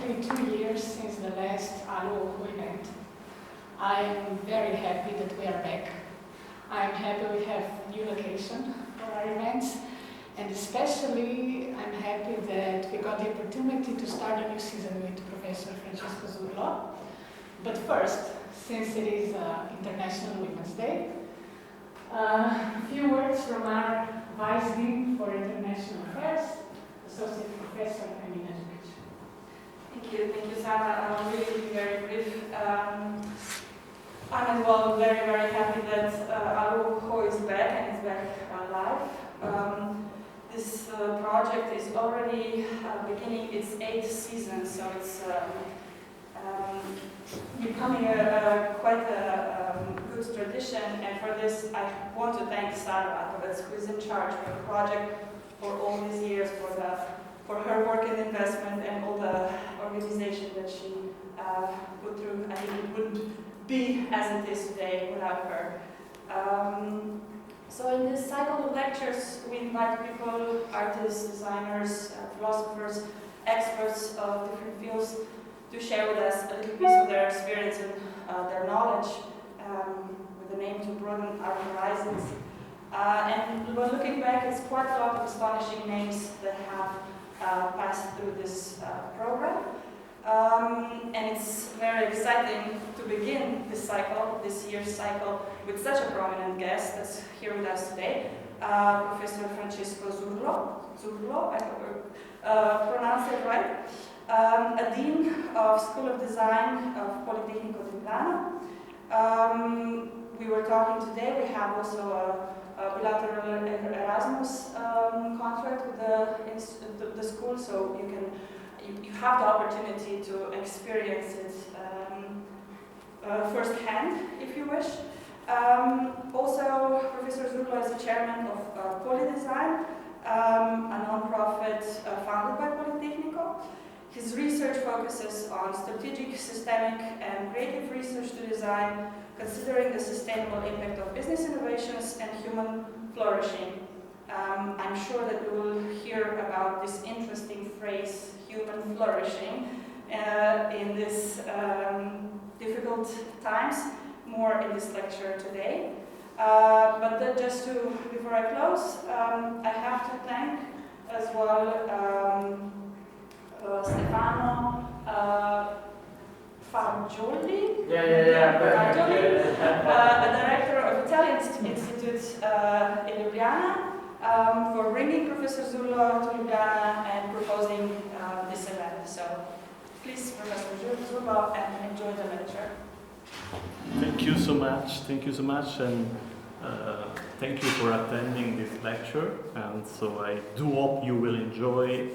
exactly 2 years since the last ALUO uho event. I am very happy that we are back. I am happy we have new location for our events, and especially I'm happy that we got the opportunity to start a new season with Professor Francesco Zurlo. But first, since it is International Women's Day, a few words from our Vice Dean for International Affairs, Associate Professor Emina. Thank you, Sarah. I'll really be very brief. I'm as well very, very happy that ALUO uho is back and is back live. This project is already beginning its 8th season, so it's becoming quite a good tradition. And for this, I want to thank Sarah, who is in charge of the project for all these years, for her work and investment and all the organization that she put through. I think it wouldn't be as it is today without her. So in this cycle of lectures, we invite people, artists, designers, philosophers, experts of different fields to share with us a little piece of their experience and their knowledge with the aim to broaden our horizons. And when looking back, it's quite a lot of astonishing names that have passed through this program. And it's very exciting to begin this cycle, this year's cycle, with such a prominent guest that's here with us today, Professor Francesco Zurlo, I hope I pronounced it right, a Dean of School of Design of Politecnico di Milano. We were talking today, we have also a bilateral Erasmus contract with the school, so you have the opportunity to experience it firsthand, if you wish. Also, Professor Zurlo is the chairman of POLI.design, a non-profit founded by Politecnico. His research focuses on strategic, systemic, and creative research to design, considering the sustainable impact of business innovations and human flourishing. I'm sure that we will hear about this interesting phrase, human flourishing, in these difficult times, more in this lecture today. But then before I close, I have to thank as well Stefano Fagioli, a director of Italian Institute in Ljubljana, for bringing Professor Zurlo to Ljubljana and proposing this event. So please, Professor Zurlo, and enjoy the lecture. Thank you so much, and thank you for attending this lecture. And so I do hope you will enjoy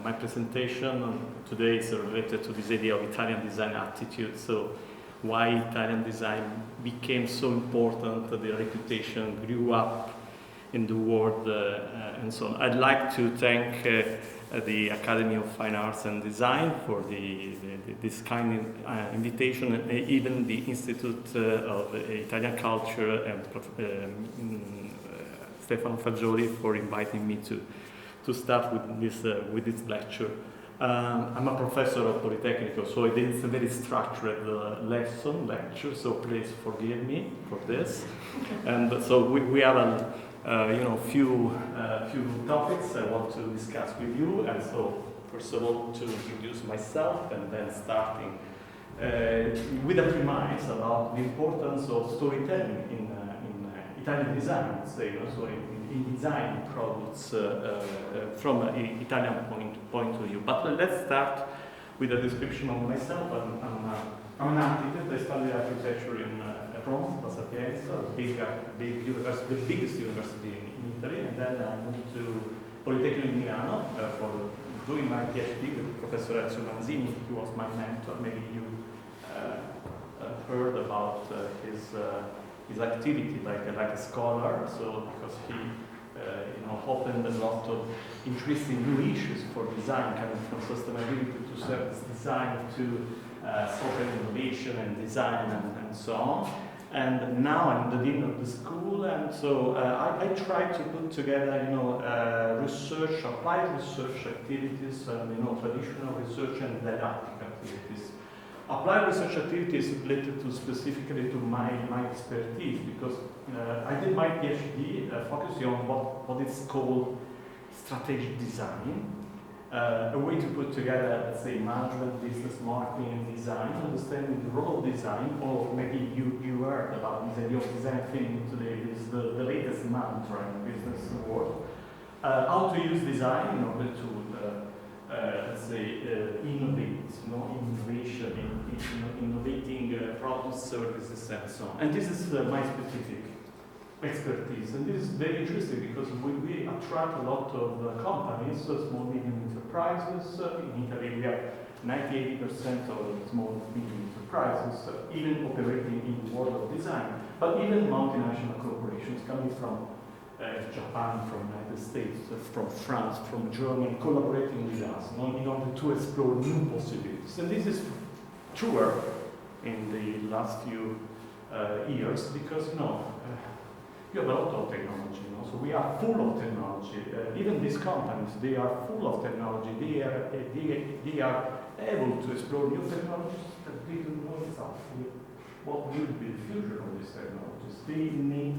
my presentation. Today is related to this idea of Italian design attitude. So why Italian design became so important, the reputation grew up in the world, and so on. I'd like to thank the Academy of Fine Arts and Design for this kind of invitation, and even the Institute of Italian Culture and Stefano Fagioli for inviting me to start with this lecture. I'm a professor at Politecnico, so it is a very structured lecture, so please forgive me for this. And so we have a few topics I want to discuss with you. And so first of all, to introduce myself, and then starting with a premise about the importance of storytelling in Italian design, I would say, so in design products from an Italian point of view. But let's start with a description of myself. I'm an architect. I studied architecture in Rome, La Sapienza, big university, the biggest university in Italy, and then I moved to Politecnico di Milano for doing my PhD with Professor Ezio Manzini, who was my mentor. Maybe you heard about his activity like a scholar. So because he opened a lot of interesting new issues for design, coming from sustainability to service design to software innovation and design and so on. And now I'm the dean of the school, and so I try to put together, research, applied research activities, traditional research and didactic activities. Applied research activities related to specifically to my expertise, because I did my PhD focusing on what is called strategic design, a way to put together, let's say, management, business, marketing, and design, understanding the role of design, or maybe you heard about this idea of design thinking today. This is the latest mantra in the business world. How to use design in order to, let's say, innovate, innovation, innovating products, services, and so on. And this is my specific expertise, and this is very interesting because we attract a lot of companies, small, medium enterprises. In Italy, we have 90–80% of small, medium enterprises, even operating in the world of design, but even multinational corporations coming from Japan, from the United States, from France, from Germany, collaborating with us in order to explore new possibilities. And this is truer in the last few years because, you have a lot of technology, so we are full of technology. Even these companies, they are full of technology. They are able to explore new technologies that they don't know exactly what will be the future of these technologies. They need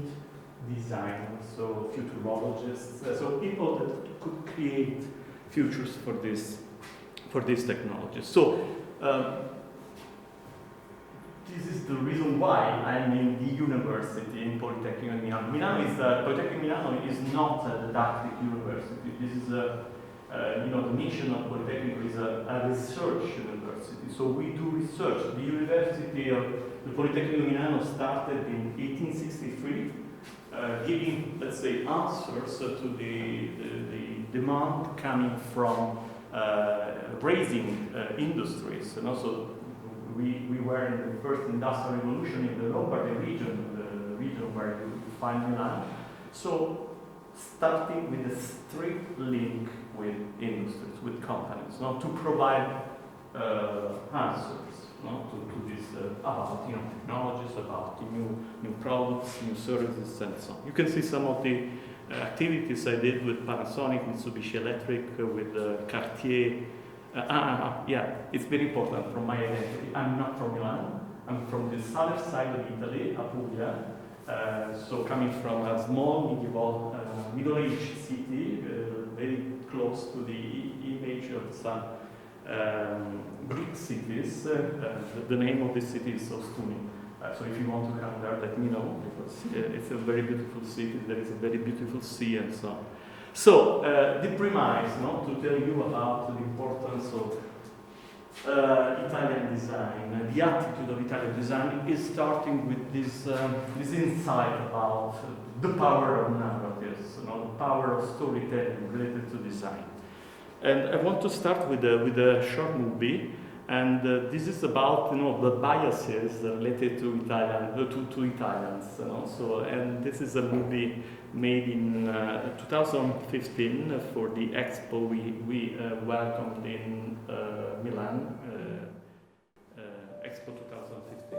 designers, so futurologists, so people that could create futures for these technologies. So. This is the reason why I'm in the university in Politecnico di Milano. Politecnico di Milano is not a didactic university. This is the mission of Politecnico is a research university. So we do research. The university of the Politecnico di Milano started in 1863, giving, let's say, answers to the demand coming from raising industries, and also. We were in the first industrial revolution in the Lombardy region, the region where you find Milan. So, starting with a strict link with industries, with companies, to provide answers to this about technologies, about new products, new services, and so on. You can see some of the activities I did with Panasonic, Mitsubishi Electric, with Cartier. Yeah, it's very important from my identity. I'm not from Milan. I'm from the southern side of Italy, Apulia. So coming from a small, middle-aged city, very close to the image of some Greek cities. The name of this city is Ostuni. So if you want to come there, let me know, because it's a very beautiful city. There is a very beautiful sea and so on. So, the premise, to tell you about the importance of Italian design, the attitude of Italian design is starting with this insight about the power of narratives, the power of storytelling related to design. And I want to start with a short movie, and this is about the biases related to Italians. So, and this is a movie made in 2015 for the expo we welcomed in Milan, Expo 2015.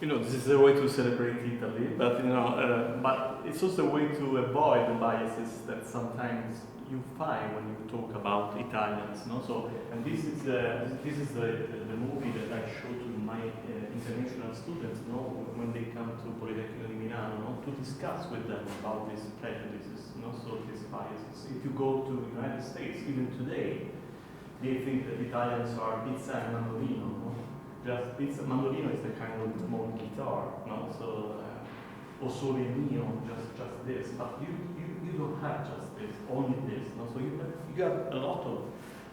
this is a way to celebrate Italy, but but it's also a way to avoid the biases that sometimes you find when you talk about Italians. So, and this is the movie that I show to my international students. When they come to Politecnico di Milano, to discuss with them about these prejudices. So these biases. If you go to the United States, even today, they think that Italians are pizza and mandolino. Just pizza, mandolino is the kind of small guitar, so o sole mio, just this. But you don't have just this, only this. So you have a lot of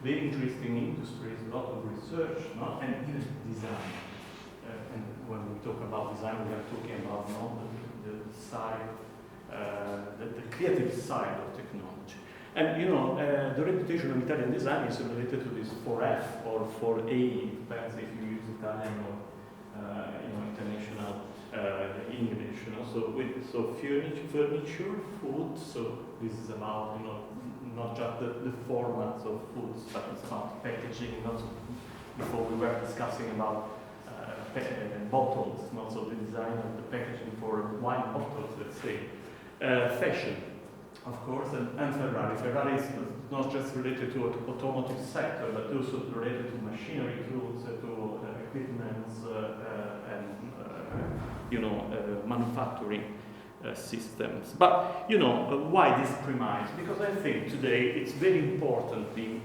very interesting industries, a lot of research, and even design. And when we talk about design, we are talking about the side, the creative side of technology. And the reputation of Italian design is related to this 4F or 4A, depends if you use Italian or international English. So furniture, food. So this is about not just the formats of foods, but it's about packaging. Before we were discussing about bottles, so the design of the packaging for wine bottles, let's say, fashion. Of course, and Ferrari. Ferrari is not just related to the automotive sector, but also related to machinery tools, to equipment, and manufacturing systems. But why this premise? Because I think today it's very important the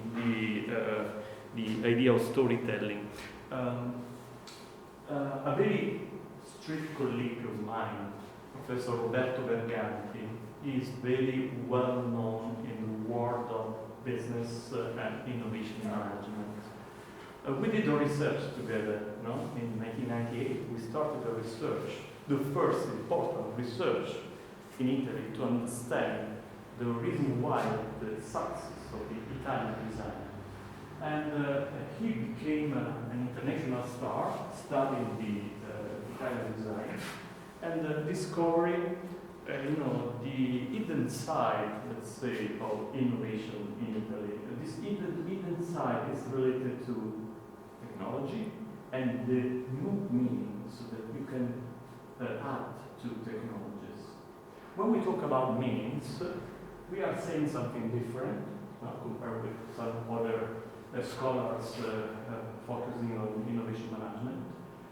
idea of storytelling. A very strict colleague of mine, Professor Roberto Berganti, is very well known in the world of business and innovation management. We did a research together, in 1998. We started a research, the first important research in Italy to understand the reason why the success of the Italian design. And he became an international star, studying the Italian design, and discovering the hidden side, let's say, of innovation in Italy. This hidden side is related to technology and the new meanings that you can add to technologies. When we talk about meanings, we are saying something different compared with some other scholars focusing on innovation management.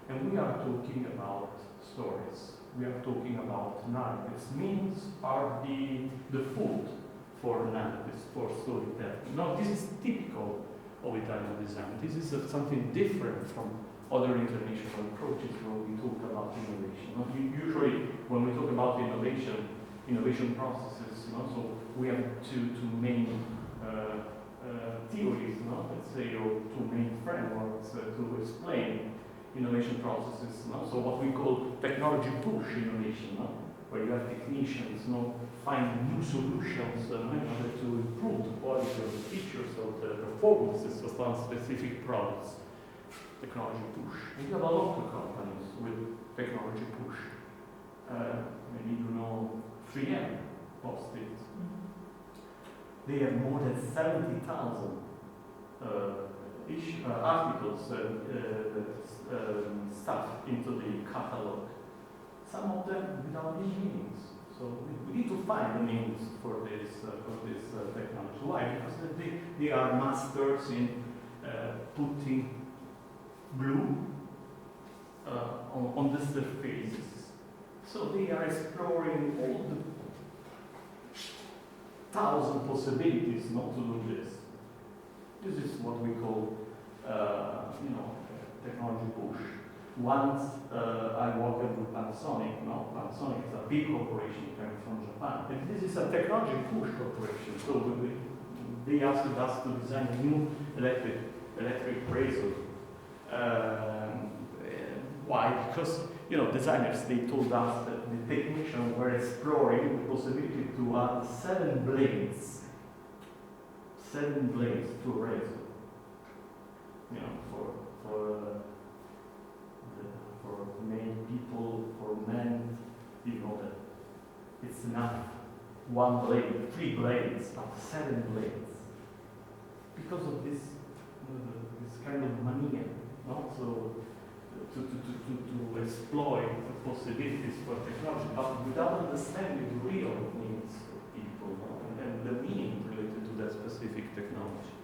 And we are talking about stories. We are talking about narratives. Meanings are the food for narratives, for storytelling. Now, this is typical of Italian design. This is something different from other international approaches when we talk about innovation. Usually, when we talk about innovation processes, so we have two main theories, let's say, or two main frameworks to explain innovation processes. So what we call technology push innovation, where you have technicians find new solutions in order to improve the quality of the features of the performances of some specific products. Technology push. And you have a lot of companies with technology push. Maybe 3M, Post-it. They have more than 70,000 articles stuffed into the catalog. Some of them without any meanings. So we need to find the meanings for this technology. Why? Because they are masters in putting glue on the surfaces. So they are exploring all the 1,000 possibilities not to do this. This is what we call, technology push. Once I worked with Panasonic. Panasonic is a big corporation coming from Japan. And this is a technology push corporation. So they asked us to design a new electric razor. Why? Because designers, they told us that the technicians were exploring the possibility to add 7 blades to a razor. For male people, for men, that it's enough 1 blade, 3 blades, but 7 blades. Because of this kind of mania, So to exploit the possibilities for technology, but without understanding the real needs of people, no? And the meaning related to that specific technology.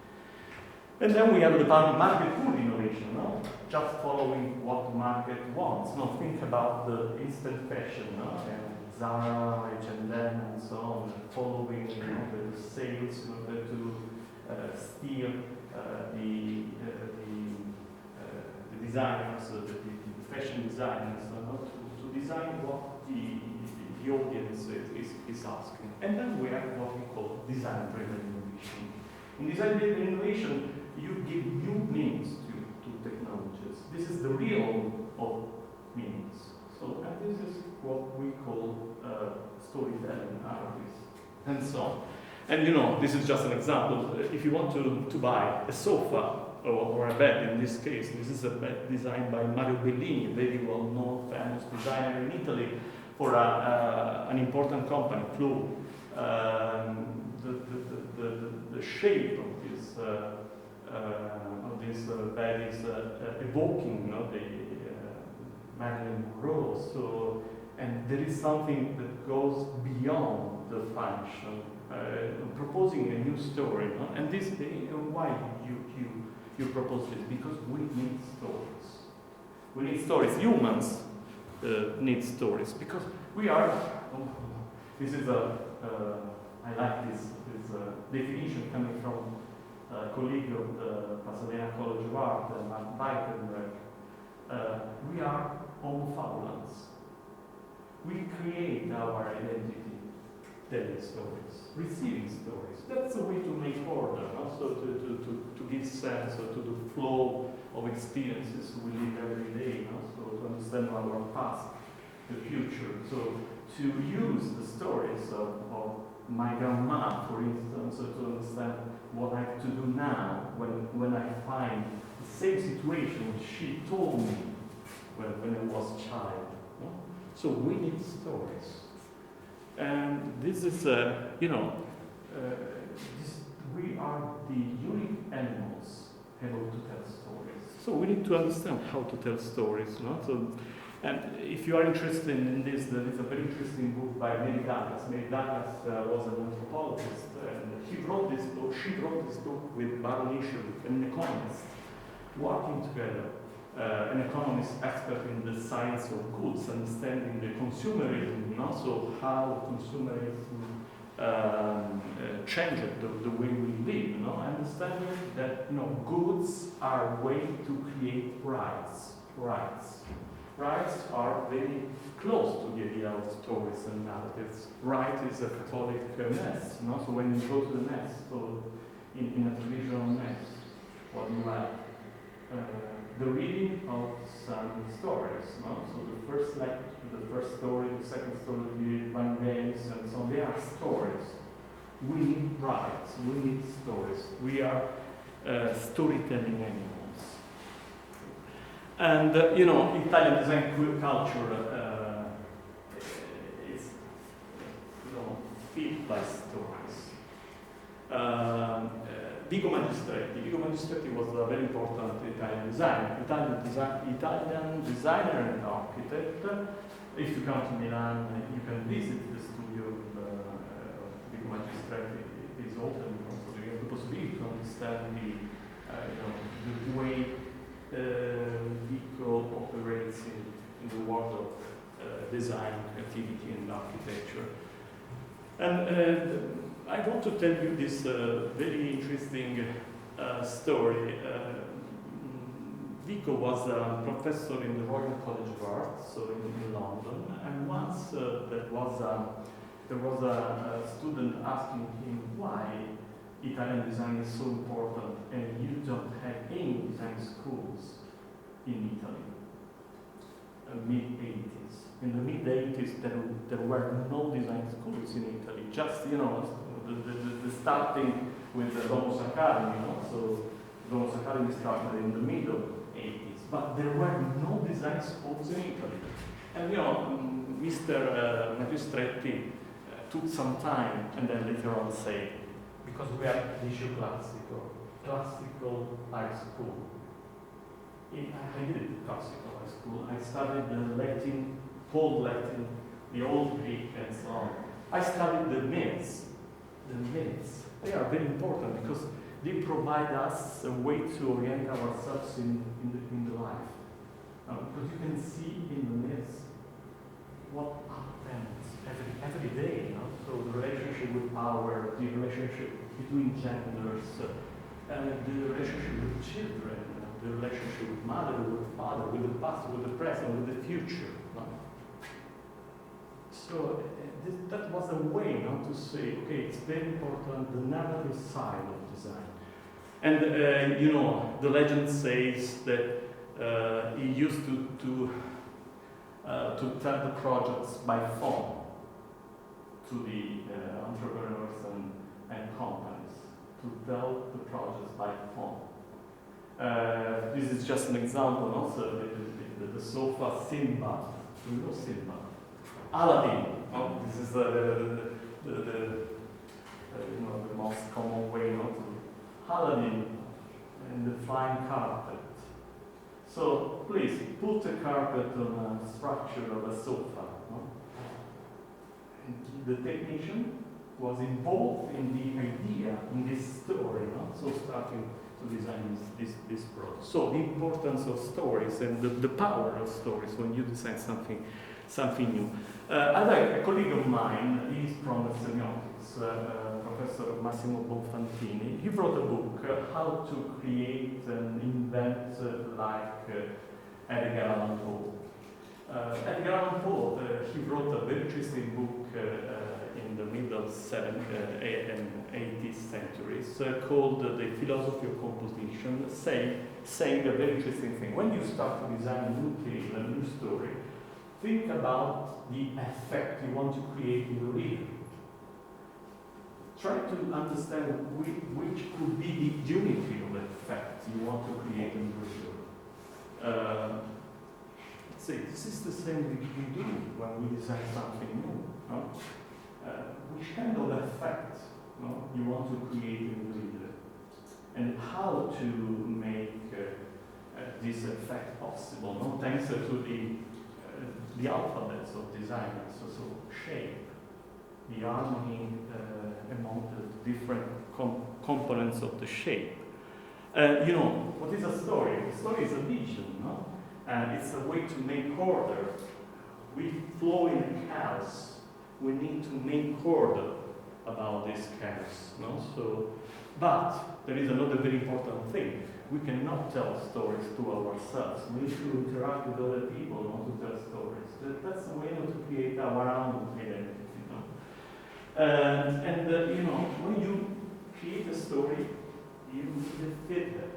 And then we have the market pull innovation, no? Just following what the market wants. No, think about the instant fashion, no? And Zara, H&M, and so on, following the sales in order to steer the designers, the fashion designers, to design what the audience is asking. And then we have what we call design-driven innovation. In design-driven innovation, you give new meanings to technologies. This is the real of meanings. So, and this is what we call storytelling, artists, and so on. And this is just an example. If you want to buy a sofa or a bed, in this case, this is a bed designed by Mario Bellini, a very well-known, famous designer in Italy, for an important company, PLU. The shape of this bed is evoking the Marilyn Monroe. So, and there is something that goes beyond the function, proposing a new story. No? And this, why you propose this? Because we need stories. We need stories. Humans need stories because we are. This is I like this definition coming from a colleague of the Pasadena College of Art, Mark Beitenberg. We are homo fabulans. We create our identity telling stories, receiving stories. That's a way to make order, also to give sense or to the flow of experiences we live every day, so to understand our past, the future. So to use the stories of my grandma, for instance, to understand what I have to do now when I find the same situation she told me when I was a child. So we need stories. And this is, we are the unique animals able to tell stories. So we need to understand how to tell stories. No? So, and if you are interested in this, there is a very interesting book by Mary Douglas. Mary Douglas was an anthropologist, and she wrote this book with Baron Isherwood, an economist, working together. An economist expert in the science of goods, understanding the consumerism, and also how consumerism changed the way we live, understanding that goods are a way to create rights. Rights are very close to the idea of stories and narratives. Right is a Catholic mass, so when you go to the mass, so in a traditional mass, what you have? The reading of some stories, so the first lecture, the first story, the second story, the Evangelis, and so on, they are stories. We need rights, we need stories. We are storytelling animals. And, Italian design culture is, filled by stories. Vico Magistretti was a very important Italian designer. Italian designer and architect. If you come to Milan, you can visit the studio of Vico Magistretti. It is open, so you have the possibility to understand the way Vico operates in the world of design, creativity, and architecture. And I want to tell you this very interesting story. Vico was a professor in the Royal College of Art, so in London, and once there was a student asking him why Italian design is so important and you don't have any design schools in Italy. Mid-80s. In the mid-80s, there were no design schools in Italy. Just the starting with the Domus Academy. So Domus Academy started in the middle 80s, but there were no design schools in Italy. And Mr. Magistretti took some time and then later on said, because we have Liceo Classical high school I did it classical high school. I studied the Latin, Old Latin, the Old Greek, and so on. I studied the myths. The myths, they are very important because they provide us a way to orient ourselves in the life. Because you can see in the myths what happens every day. You know? So the relationship with power, the relationship between genders, the relationship with children, the relationship with mother, with father, with the past, with the present, with the future. No? So that was a way to say, okay, it's very important, the narrative side of design. And the legend says that he used to tell the projects by phone to the entrepreneurs and companies, to tell the projects by phone. This is just an example, also the sofa Simba. Do you know Simba? Aladdin. Oh, this is the most common way to Aladdin and the flying carpet. So please put a carpet on a structure of a sofa. No? And the technician was involved in the idea, in this story. No? So starting to design this product. So the importance of stories and the power of stories when you design something new. A colleague of mine, he's from semiotics, Professor Massimo Bonfantini. He wrote a book, How to Create and Invent like Edgar Allan Poe. Edgar Allan Poe, he wrote a very interesting book in the middle 7th and 18th centuries called The Philosophy of Composition, saying a very interesting thing. When you start to design a new tale, a new story, think about the effect you want to create in the reader. Try to understand which could be the unity of the effect you want to create in the reader. This is the same we do when we design something new. No? Which kind of effect you want to create in the reader, and how to make this effect possible, thanks to the alphabets of designers, so shape, the harmony among the different components of the shape. What is a story? A story is a vision, no? And it's a way to make order. We flow in a chaos. We need to make order about this chaos, no? But there is another very important thing. We cannot tell stories to ourselves. We need to interact with other people not to tell stories. That's a way to create our own identity. When you create a story, you need a feedback.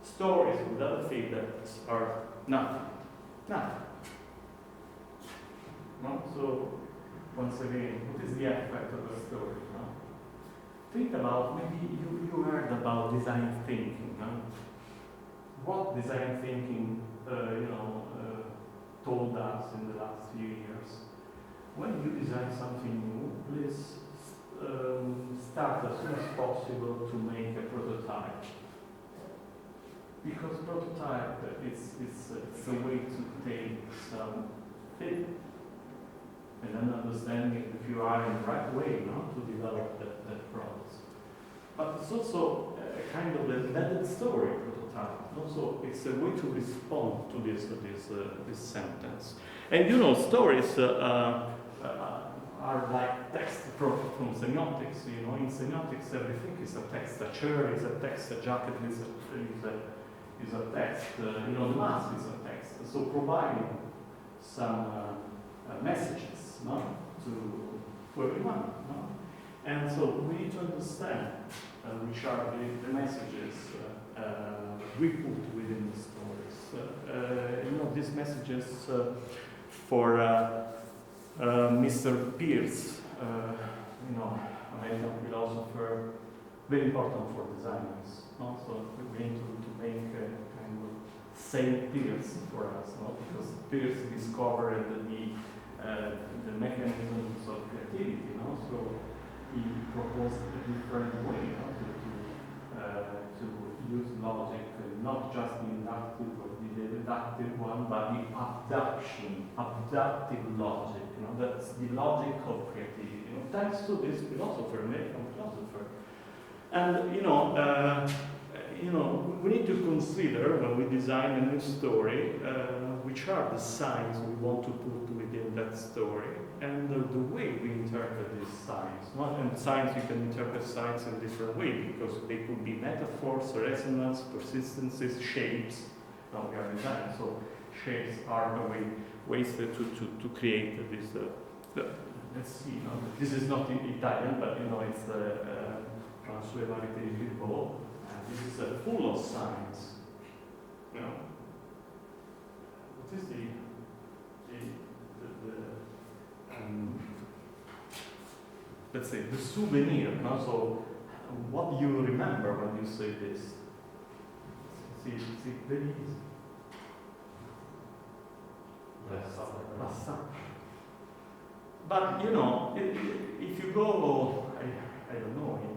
Stories without feedbacks are nothing. Nothing. No? So, once again, what is the effect of a story? No? Think about, maybe you heard about design thinking. No? What design thinking, told us in the last few years. When you design something new, please start as soon as possible to make a prototype. Because prototype, it's a way to take some feedback and then understanding if you are in the right way to develop that product. But it's also a kind of embedded story prototype. Also, it's a way to respond to this sentence. And stories are like text from semiotics. In semiotics, everything is a text. A chair is a text. A jacket is a text. The mask is a text. So providing some messages to everyone. And so we need to understand which are the messages we put within the stories. These messages for Mr. Pierce, American philosopher, very important for designers. So we need to make a kind of Saint Pierce for us, because Pierce discovered the mechanisms of creativity. So he proposed a different way to use logic, not just the inductive or the the deductive one, but the abductive logic. That's the logic of creativity. Thanks to this philosopher, American philosopher. And we need to consider when we design a new story, which are the signs we want to put within that story, and the way we interpret these signs. And signs, you can interpret signs in different ways, because they could be metaphors, resonance, persistences, shapes. Now we are designing, so shapes are the ways to create this. Let's see, this is not in Italian, but it's virov, and this is full of signs. What is the let's say the souvenir? So what do you remember when you say this? See, very easy. But if you go, I don't know, in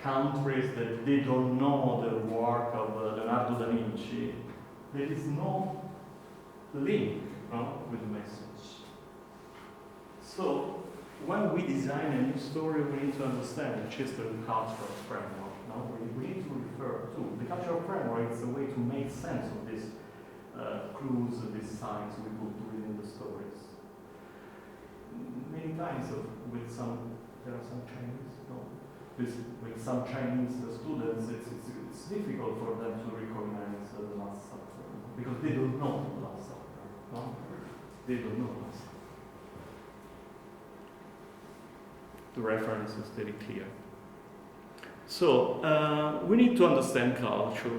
countries that they don't know the work of Leonardo da Vinci, there is no link with the message. So when we design a new story, we need to understand which is the cultural framework. We need to refer to the cultural framework. It's a way to make sense of these clues, these signs we put within the stories. Many times there are some Chinese, with some Chinese students, it's difficult for them to recognize the Last Supper, because they don't know the Last Supper. They don't know the Last Supper. The reference is very clear. So we need to understand culture,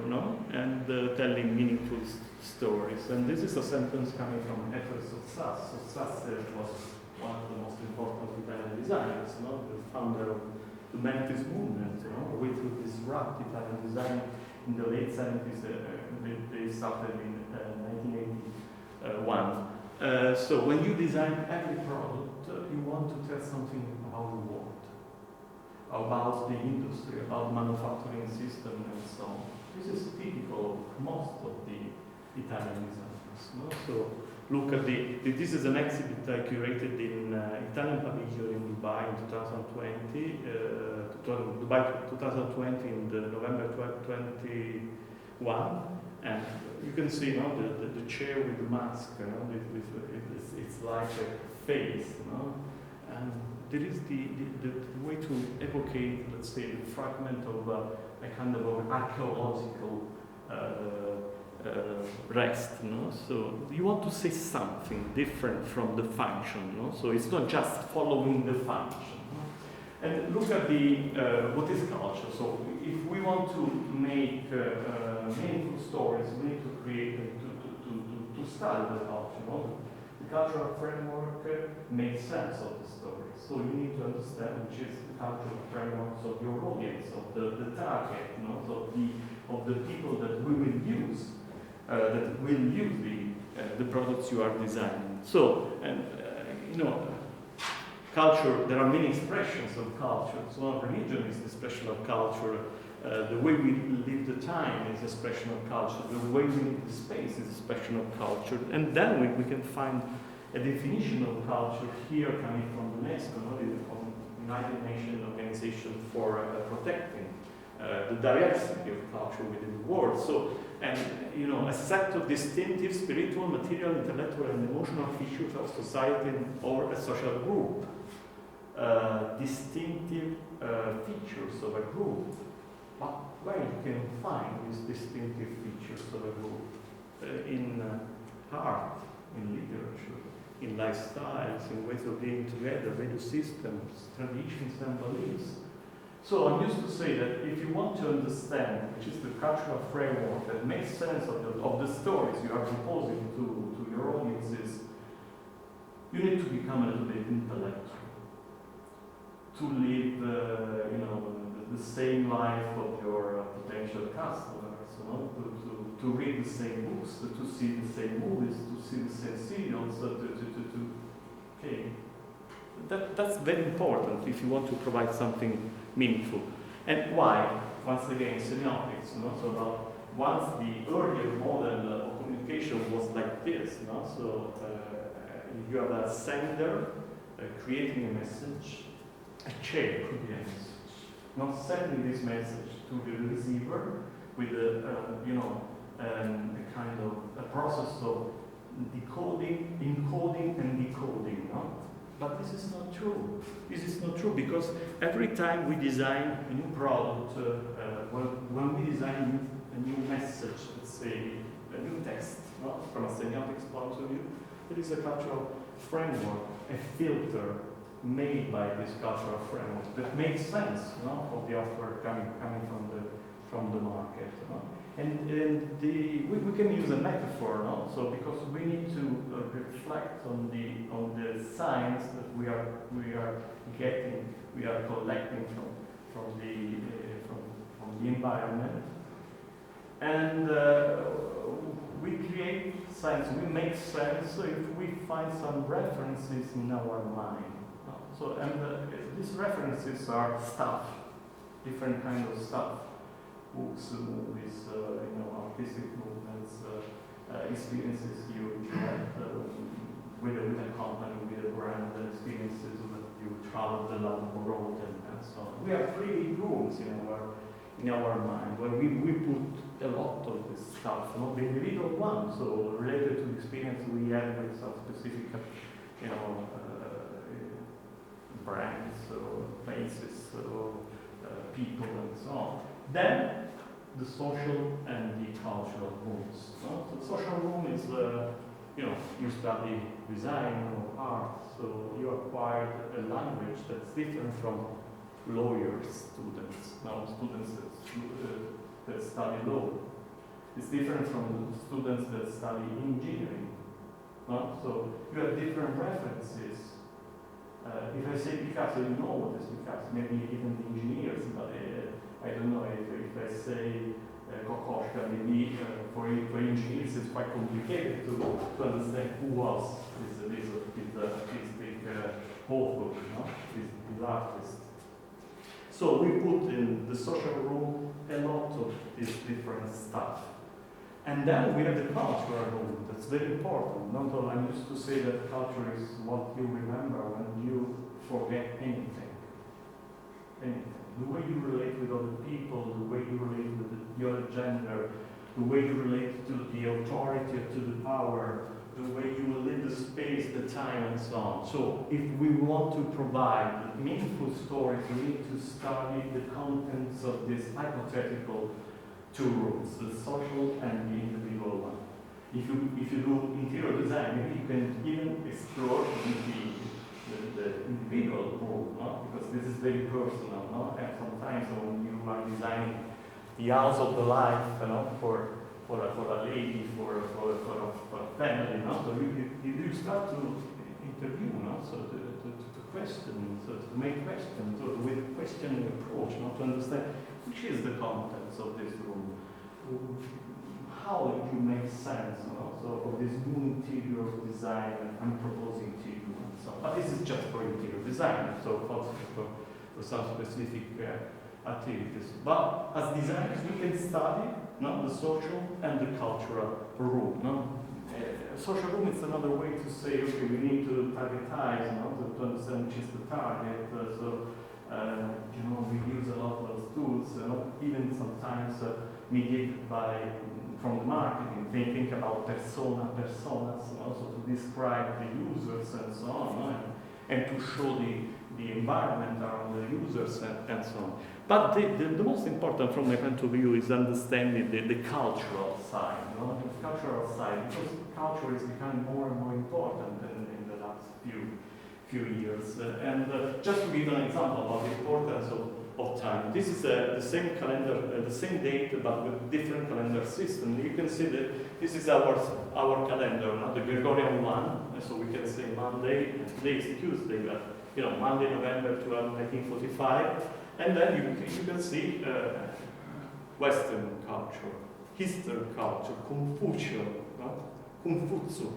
and telling meaningful stories. And this is a sentence coming from Ettore Sottsass. Sottsass was one of the most important Italian designers, the founder of the Humanist movement, a way to disrupt Italian design in the late 70s. They started in 1981. So when you design every product, you want to tell something about the world, about the industry, about manufacturing system, and so on. This is typical of most of the Italian designers. So look at this is an exhibit I curated in Italian Pavilion in Dubai in 2020. Dubai 2020 in the November 2021, and you can see the chair with the mask. It's like a face, and there is the way to evocate, let's say, the fragment of a kind of an archaeological rest. So you want to say something different from the function. So it's not just following the function. And look at what is culture. So if we want to make meaningful stories, we need to create to study the culture. The cultural framework makes sense of the story. So you need to understand which is the cultural framework of your audience, of the target, of the people that we will use, the products you are designing. So, and culture. There are many expressions of culture. So religion is an expression of culture. The way we live the time is an expression of culture. The way we live the space is an expression of culture. And then we can find a definition of culture here coming from UNESCO, from United Nations Organization for Protecting the Diversity of Culture within the world. So, and a set of distinctive spiritual, material, intellectual, and emotional features of society or a social group. Distinctive features of a group. But where you can find these distinctive features of a group? In art, in literature, in lifestyles, in ways of being together, value systems, traditions, and beliefs. So I used to say that if you want to understand, which is the cultural framework that makes sense of the stories you are proposing to your audiences, you need to become a little bit intellectual. To live, the same life of your potential customers, to read the same books, to see the same movies, to see the same serials, okay. That's very important if you want to provide something meaningful. And why? Once again, semiotics, no? So once the earlier model of communication was like this, no? So you have a sender creating a message, a chain could be a message, not sending this message to the receiver with a kind of a process of decoding, encoding, and decoding, no? But this is not true. This is not true because every time we design a new product, when we design a new message, let's say a new text, no? From a semiotics point of view, there is a cultural framework, a filter made by this cultural framework that makes sense, no? Of the offer coming from the market, no? And we can use a metaphor, no? So because we need to reflect on the signs that we are getting, we are collecting from the environment, and we create sense. We make sense if we find some references in our mind. No? So these references are stuff, different kind of stuff. Books, movies, artistic movements, experiences you had with a company, with a brand, experiences that you traveled along the road and so on. We have 3 rooms in our mind where we put a lot of this stuff, not the individual one, so related to the experience we had with some specific, brands or places or people and so on. Then the social and the cultural rooms. No? So the social room is, you study design or art, so you acquire a language that's different from lawyer students, students that study law. It's different from students that study engineering. No? So you have different references. If I say Picasso, you know what is Picasso, maybe even the engineers, but I don't know if I say Kokoschka, maybe for engineers it's quite complicated to understand who was this artistic author, this artist. So we put in the social room a lot of this different stuff. And then we have the cultural room, that's very important. Not all, I used to say that culture is what you remember when you forget anything. Anything. The way you relate with other people, the way you relate with the other gender, the way you relate to the authority, to the power, the way you will live the space, the time, and so on. So if we want to provide meaningful stories, we need to study the contents of this hypothetical 2 rooms, the social and the individual one. If you do interior design, maybe you can even explore the individual room, no? Because this is very personal, no? And sometimes when you are designing the house of the life, for a lady, for a family, no? So you start to interview, no? So to question, so to make questions, so with questioning approach, no? To understand which is the contents of this room, how did you make sense, no? So of this new interior design I'm proposing to you. So, but this is just for interior design, so also for some specific activities. But as designers, we can study, no, the social and the cultural room. No? Social room is another way to say, okay, we need to targetize, no, to understand which is the target. We use a lot of those tools, even sometimes mediated from the marketing. They think about personas, also to describe the users and so on, and to show the environment around the users and so on. But the most important from my point of view is understanding the cultural side, the cultural side, because culture is becoming more and more important in the last few years. Just to give an example of the importance of time. This is the same calendar, the same date, but with different calendar system. You can see that this is our calendar, not the Gregorian one. So we can say Monday, today is Tuesday, but Monday, November 12, 1945, and then you can see Western culture, Eastern culture, Confucio, Confucio,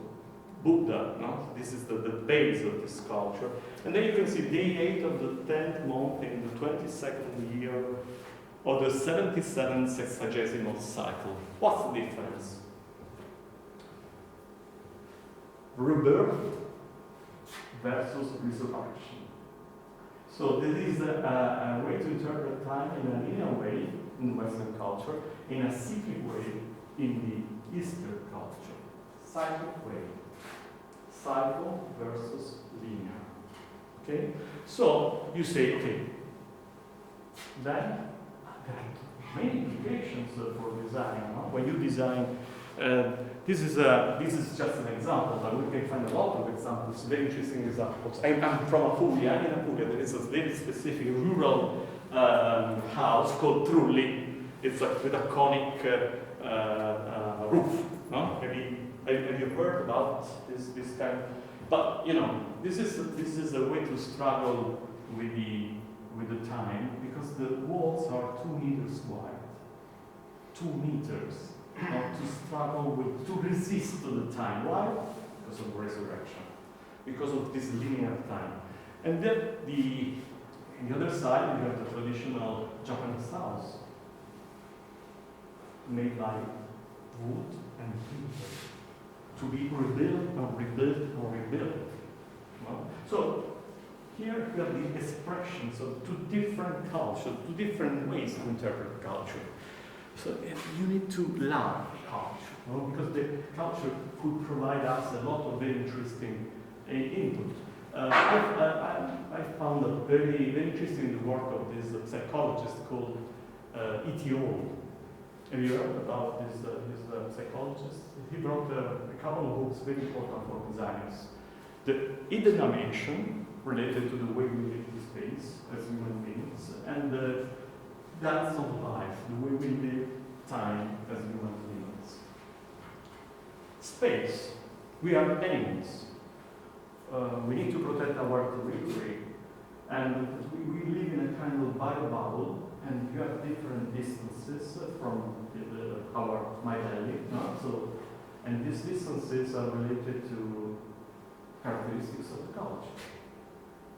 Buddha, no? This is the base of this culture. And then you can see day 8 of the 10th month in the 22nd year of the 77th sexagesimal cycle. What's the difference? Rebirth versus resurrection. So there is a way to interpret time in a linear way in Western culture, in a cyclic way in the Eastern culture. Cyclic way. Cycle versus linear. Okay? So you say, okay, then there are many implications for design. No? When you design, this is just an example, but we can find a lot of examples, very interesting examples. I'm from Apulia. In Apulia, there is a very specific rural house called Trulli. It's with a conic roof. No? Maybe have you heard about this kind? But you know, this is a way to struggle with the time, because the walls are 2 meters wide. 2 meters. To struggle with, to resist to the time. Why? Because of resurrection. Because of this linear time. And then on the other side, you have the traditional Japanese house, made by wood and timber, to be rebuilt or rebuilt or rebuilt. Well, so here we have the expressions of 2 different cultures, 2 different ways to interpret culture. So you need to love culture, you know, because the culture could provide us a lot of very interesting input. I found a very, very interesting work of this psychologist called E.T.O. Have you heard about this psychologist? He wrote a couple of books very important for designers. The hidden dimension related to the way we live in space as human beings, and the dance of life, the way we live time as human beings. Space. We are animals. We need to protect our territory. And we live in a kind of bio-bubble, and you have different distances from my belly. No? So, and these distances are related to characteristics of the culture.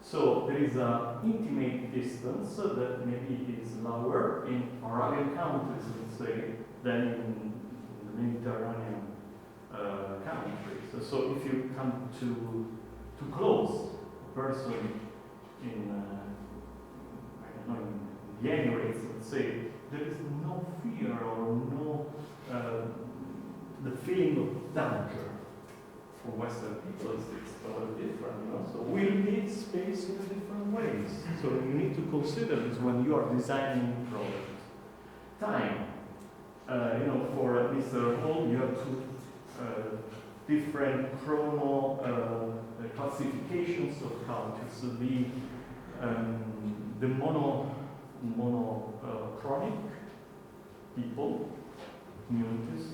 So there is an intimate distance that maybe is lower in Arabian countries, let's say, than in the Mediterranean countries. So if you come too close a person in, I don't know, in the Emirates, let's say, there is no fear or no the feeling of danger. For Western people, it's totally different. You know? So we need space in different ways. So you need to consider this when you are designing a product. Time. You know, for Mr. Hall, you have 2 different classifications of cultures. So the monochronic people, communities,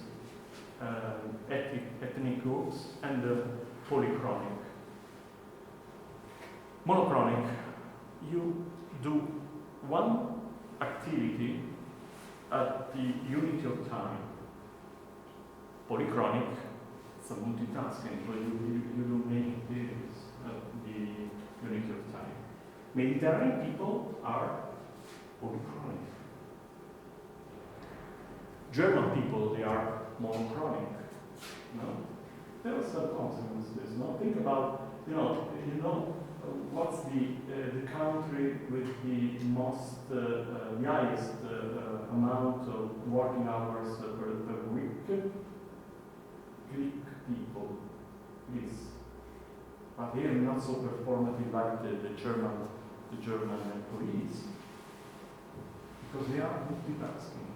ethnic groups, and the polychronic. Monochronic, you do one activity at the unit of time. Polychronic, it's a multitasking, so you do many activities at the unit of time. Mediterranean people are polychronic. German people, they are monochronic. No? There are some consequences. No? Think about, what's the country with the most, the highest amount of working hours per week? Greek people. Greece. But they are not so performative like the German employees, because they are multitasking.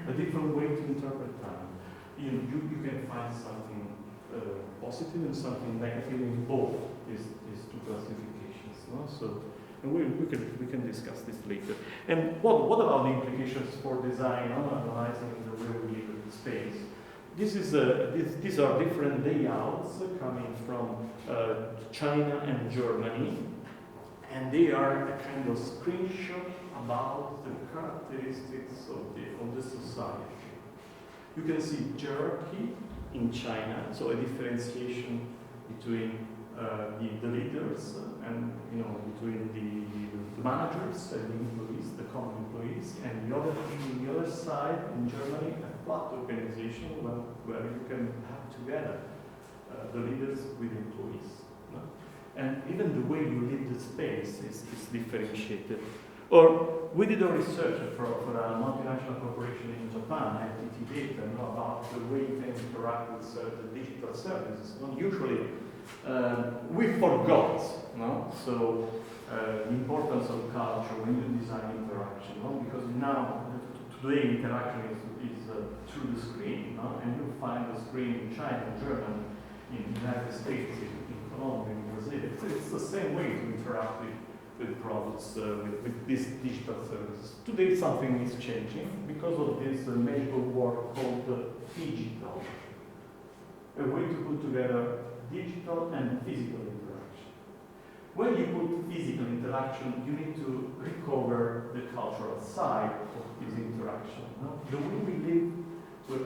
A different way to interpret time. You can find something positive and something negative in both these 2 classifications. No? So, and we can discuss this later. And what about the implications for design, analyzing the way we live in space? These are different layouts coming from China and Germany, and they are a kind of screenshot about the characteristics of the society. You can see hierarchy in China, so a differentiation between the leaders and between the managers and the employees, the common employees, and the other side in Germany, a flat organization where you can have together the leaders with employees. No? And even the way you lead the space is differentiated. Or we did a research for a multinational corporation in Japan, NTT Data, about the way you can interact with the digital services. Usually, we forgot, so the importance of culture when you design interaction, because now today interaction is through the screen, and you find the screen in China, Germany, in the United States, in Colombia, in Brazil. It's the same way to interact with products, with these digital services. Today something is changing because of this magical word called digital. A way to put together digital and physical interaction. When you put physical interaction, you need to recover the cultural side of this interaction. No? The way we live,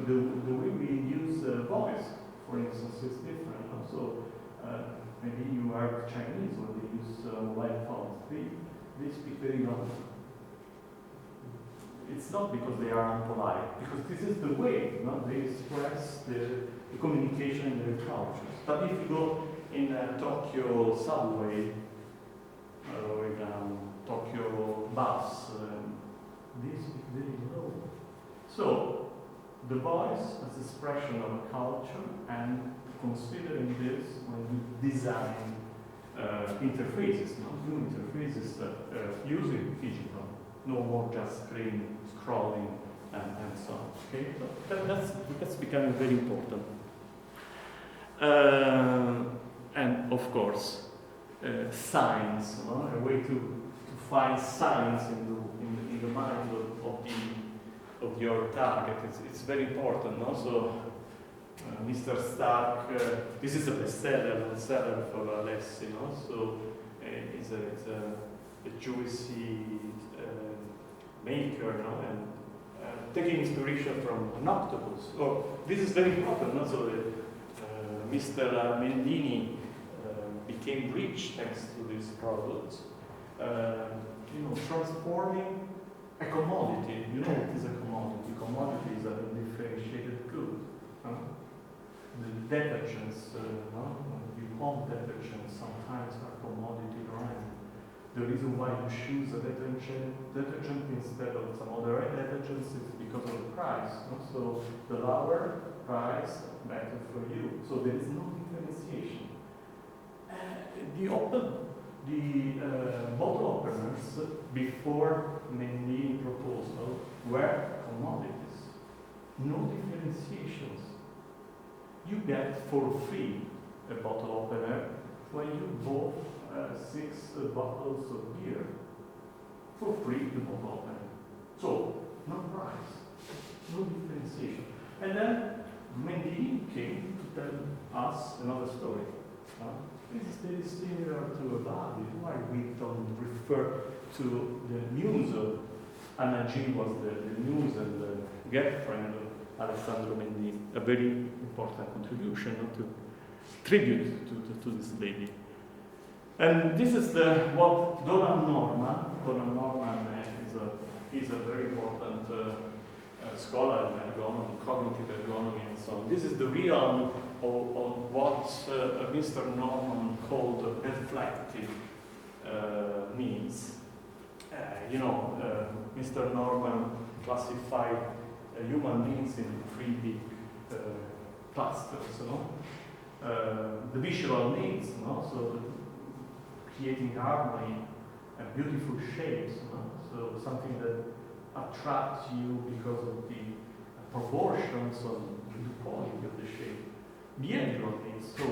the way we use voice, for instance, is different. So maybe you are Chinese or they use mobile phones. They speak very loud. It's not because they are unpolite, because this is the way they express the communication in their cultures. But if you go in Tokyo subway or in Tokyo bus, they speak very low. So the voice as expression of a culture, and considering this when you design interfaces, new interfaces using digital, no more just screen scrolling and so on. Okay, so that's becoming very important. And of course, science, a way to find science in the mind of your target. It's very important. So, Mr. Stark, this is a bestseller for Alessi. So, it's a juicy maker, and taking inspiration from an octopus. This is very important. So, Mr. Mendini became rich thanks to this product. Transforming a commodity. What is a commodity? Commodity is a differentiated good. The detergents, the home detergents sometimes are commodity, right? The reason why you choose a detergent instead of some other detergents is because of the price. So the lower price, better for you. So there is no differentiation. The bottle openers before Mendini proposal were commodities. No differentiations. You get for free a bottle opener when you bought 6 bottles of beer. For free, the bottle opener. So, no price, no differentiation. And then Mendini came to tell us another story. This is very similar to a body. Why we don't refer to the news of Anna G was the news and the girlfriend of Alessandro Mendini, a very important contribution to tribute to this lady. And this is what Donald Norman is a very important scholar in ergonomy, cognitive ergonomy and so on. This is the realm of what Mr. Norman called reflective needs. Mr. Norman classified human beings in 3 big clusters. The visual needs, so creating harmony and beautiful shapes, so something that attracts you because of the proportions of the quality of the shape. Behavioral needs, so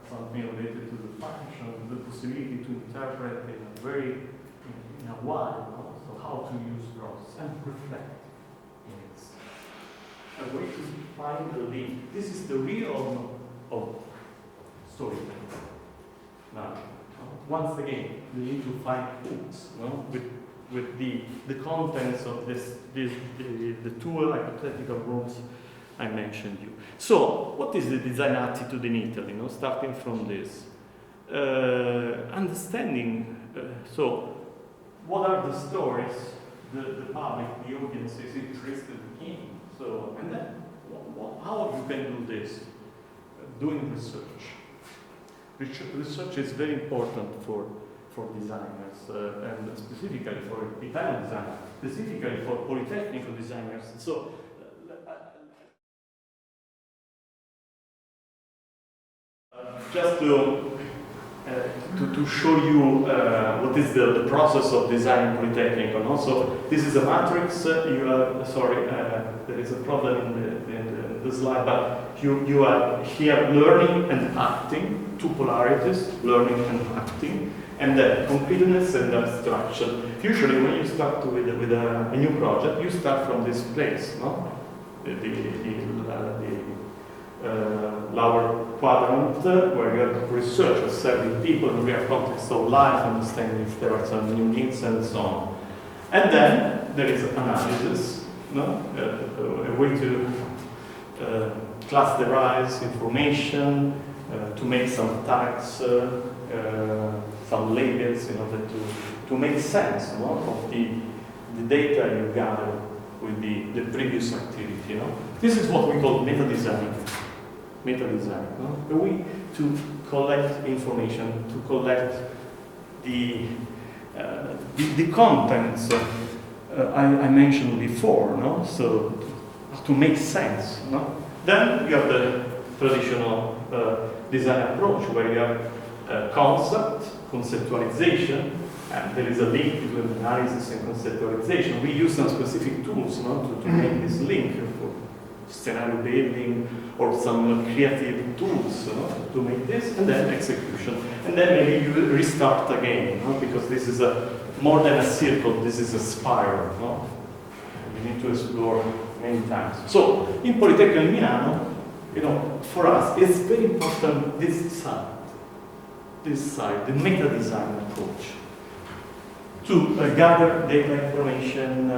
something related to the function, the possibility to interpret in a while, so how to use process and reflect. It's a way to find the link. This is the realm of storytelling. Now, once again, we need to find hooks, with the contents of the 2 hypothetical rooms I mentioned you. So, what is the design attitude in Italy? You know, starting from this, understanding. So, what are the stories the public, the audience is interested in? So, and then how you can do this? Doing research. Research is very important for designers, and specifically for Italian designers, specifically for Politecnico designers. So, just to show you what is the process of designing Politecnico. And also, this is a matrix. You have, sorry, there is a problem in the slide, but you have here learning and acting, two polarities, learning and acting, and then completeness and abstraction. Usually, when you start with a new project, you start from this place, no? The lower quadrant, where you have research, observing people in real context of life, understanding if there are some new needs and so on. And then there is analysis, no? A way to clusterize information, to make some tags, some labels in order to make sense, no? Of the data you gather with the previous activity. No? This is what we call meta design. Meta design, no? A way to collect information, to collect the contents I mentioned before, no? So to make sense, no? Then you have the traditional design approach where you have concept, conceptualization, and there is a link between analysis and conceptualization. We use some specific tools, no? to make this link for scenario building or some creative tools, to make this, and then execution. And then maybe you restart again, because this is more than a circle, this is a spiral. You need to explore many times. So, in Politecnico di Milano, for us, it's very important this side, the meta design approach, to gather data information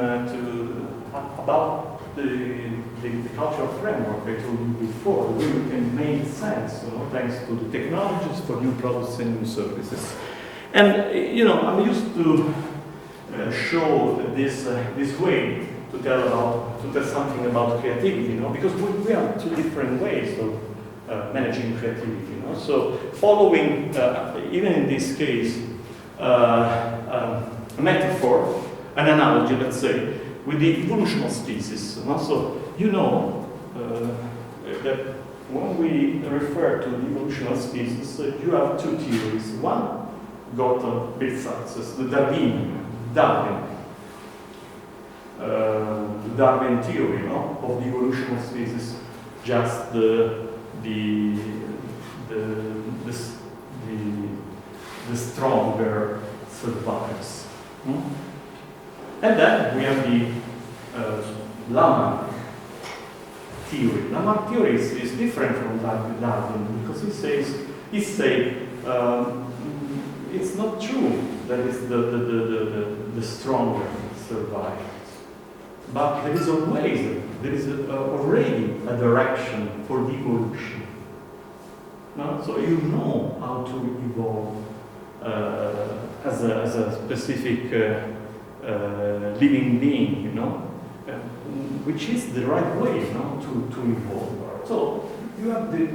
about the cultural framework I told you before, where we can make sense, thanks to the technologies for new products and new services. And I'm used to show this way to tell something about creativity, because we have two different ways of managing creativity. So following, even in this case, a metaphor, an analogy, let's say, with the evolution of species. So that when we refer to the evolution of species, you have two theories. One got a big success, the Darwin theory, of the evolution of species, just the stronger survives. And then we have the Lamarck theory. Lamarck theory is different from Darwin because he says it's not true that it's the stronger survives, but there is already a direction for the evolution. So you know how to evolve as a specific living being, which is the right way, to evolve. So you have the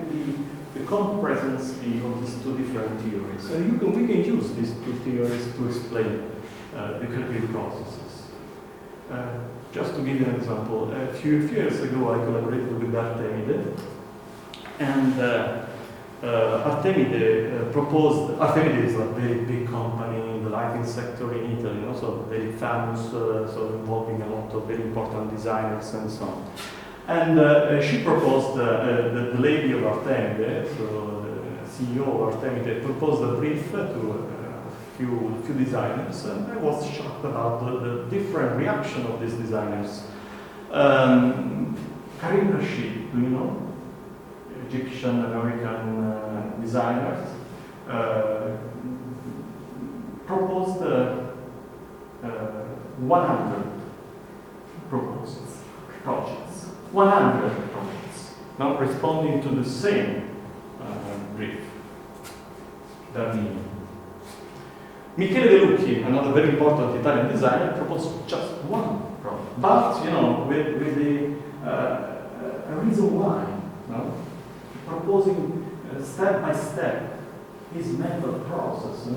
compresence of these two different theories. We can use these two theories to explain the creative processes. Just to give you an example, a few years ago I collaborated with Artemide, and Artemide is a very big company in the lighting sector in Italy, so very famous, so involving a lot of very important designers and so on. And she proposed, the lady of Artemide, so the CEO of Artemide, proposed a brief to a few designers, and I was shocked about the different reaction of these designers. Karim Rashid, do you know? Egyptian-American designers, proposed 100 projects. 100 projects. not responding to the same brief. That means Michele De Lucchi, another very important Italian designer, proposed just one problem, but with the a reason why, proposing step by step his method process, to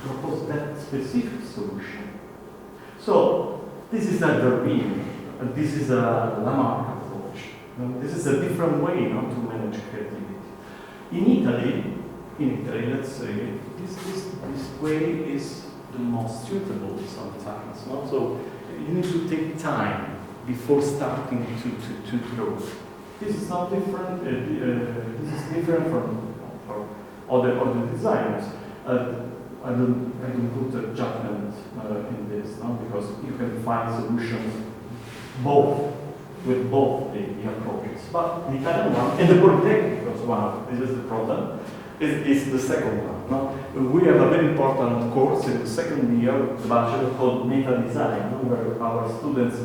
propose that specific solution. So this is a Prvi, this is a Lamarck approach. This is a different way to manage creativity. In Italy, let's say, this way is the most suitable sometimes. So you need to take time before starting to draw. This is not different. This is different from other designers. I don't put a judgment in this, because you can find solutions with both the approaches. But the Italian one, and the Politecnico one, this is the problem, is the second one. We have a very important course in the second year, the bachelor, called Meta Design, where our students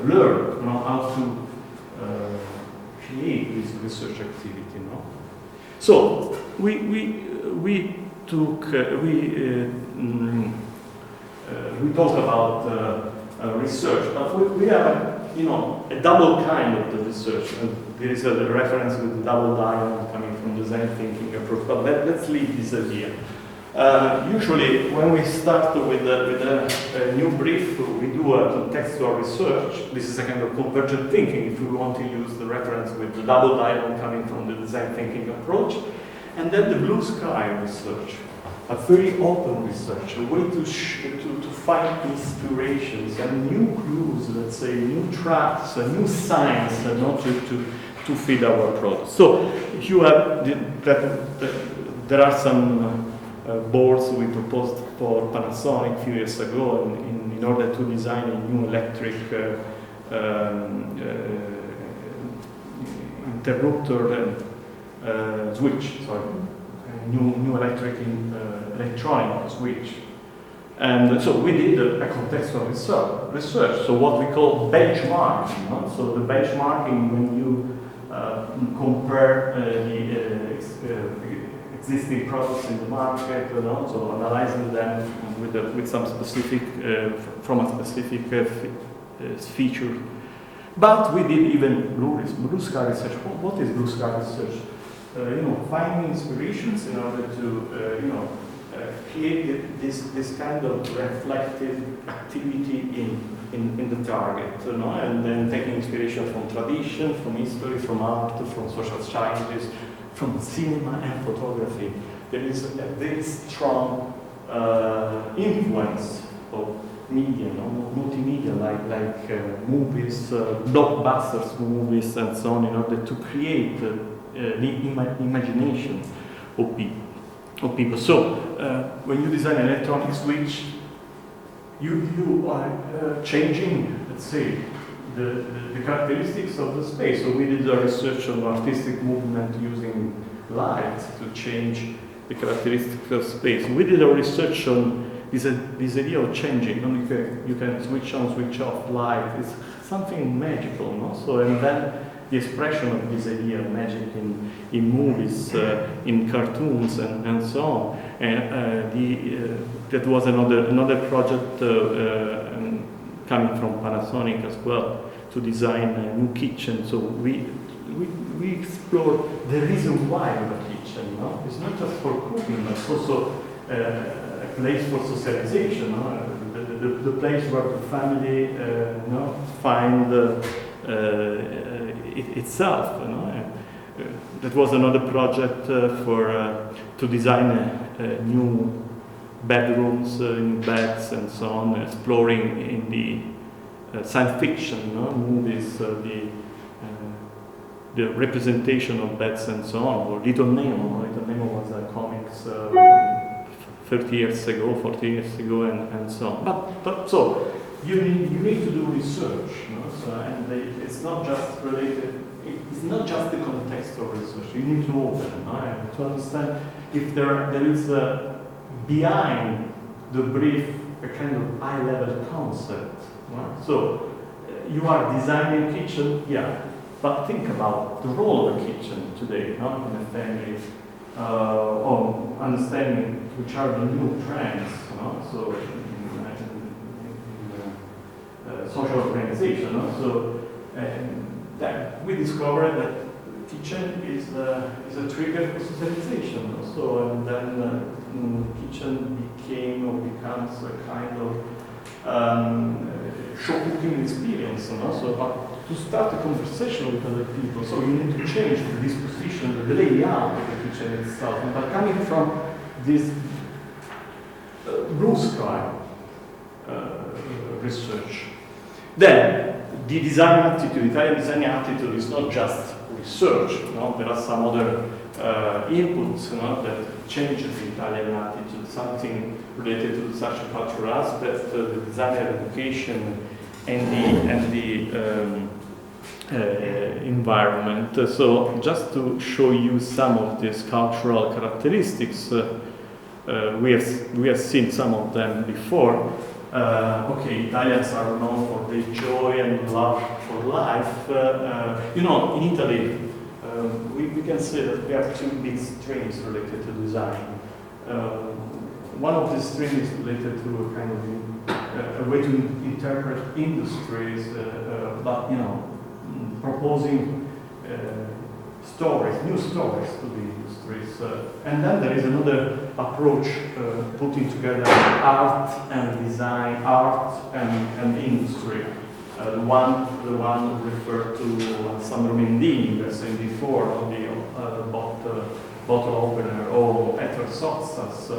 learn how to create this research activity. So we talk about research, but we have a double kind of the research. And there is a reference with the double diamond coming from design thinking approach. But let's leave this idea. Usually, when we start with a new brief, we do a contextual research. This is a kind of convergent thinking, if we want to use the reference with the double diamond coming from the design thinking approach. And then the blue sky research, a very open research, a way to find inspirations and new clues, let's say, new tracks, new signs, to feed our product. So you have there are some boards we proposed for Panasonic a few years ago in order to design a new electric interrupter and switch, new electronic switch. And so we did a contextual research, so what we call benchmarking. So the benchmarking, when you compare the existing products in the market, so analyzing them with some specific, from a specific feature. But we did even blue sky research. What is blue sky research? Finding inspirations in order to, create this kind of reflective activity in the target, and then taking inspiration from tradition, from history, from art, from social sciences, from cinema and photography. There is a very strong influence of media, multimedia, like movies, blockbusters movies, and so on, in order to create the imagination of people. So when you design an electronic switch, you are changing, let's say, the characteristics of the space. So we did a research on artistic movement using light to change the characteristics of space. We did a research on this idea of changing. You can switch on, switch off light. It's something magical, no? So, and then the expression of this idea of magic in movies, in cartoons, and so on. And that was another project coming from Panasonic as well, to design a new kitchen. So we explore the reason why of a kitchen. It's not just for cooking, but it's also a place for socialization. The place where the family find itself. That was another project to design new bedrooms, new beds, and so on, exploring in the science fiction movies the representation of beds and so on. Or Little Nemo. Little Nemo was a comics 30 years ago, 40 years ago, and so on. But so you need to do research, so, and it's not just related. It's not just the context of research. You need to open to understand if there is behind the brief a kind of high-level concept. So you are designing kitchen, yeah, but think about the role of a kitchen today, not in a family, or understanding which are the new trends, so in social organization. So that we discovered that kitchen is a trigger for socialization. So and then kitchen became or becomes a kind of show cooking experience. So but to start a conversation with other people, so you need to change the disposition, the layout of the kitchen itself. But coming from this blue sky research, then the design attitude, Italian design attitude is not just research. There are some other inputs that change the Italian attitude, something related to such a cultural aspect, the designer education, and the environment. So just to show you some of these cultural characteristics, we have seen some of them before. Okay, Italians are known for their joy and love for life. In Italy, we can say that we have two big streams related to design. One of the streams is related to a kind of a way to interpret industries, but proposing stories, new stories to the industries. And then there is another approach, putting together art and design, art and industry. The one referred to Sandro Mendini, we were saying before, on the bottle opener, or Ettore Sozzas,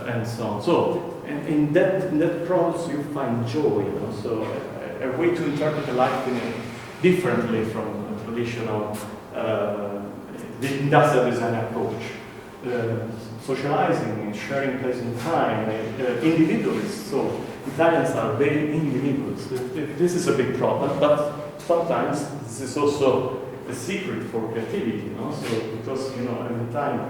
and so on. So, in that process you find joy, so a way to interpret life differently from a traditional the industrial design approach. Socializing and sharing pleasant time, individualists. So Italians are very individualist. This is a big problem, but sometimes this is also a secret for creativity. So because every time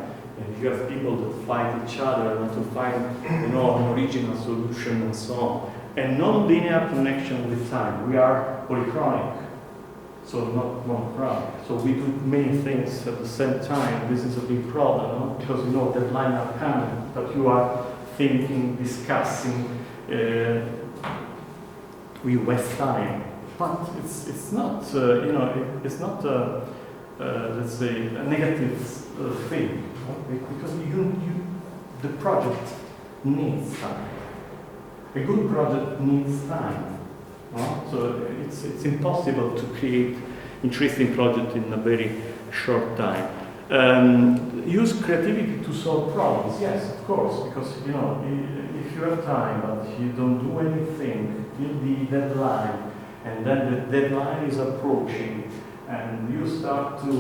you have people that fight each other to find an original solution and so on, and non-linear connection with time. We are polychronic. So not monochronic. So we do many things at the same time. This is a big problem, because deadlines are coming, but you are thinking, discussing, we waste time. But it's not, it's not, let's say, a negative thing, because the project needs time. A good project needs time. So it's impossible to create interesting project in a very short time. Use creativity to solve problems. Yes, of course, because if you have time but you don't do anything till the deadline, and then the deadline is approaching, and you start to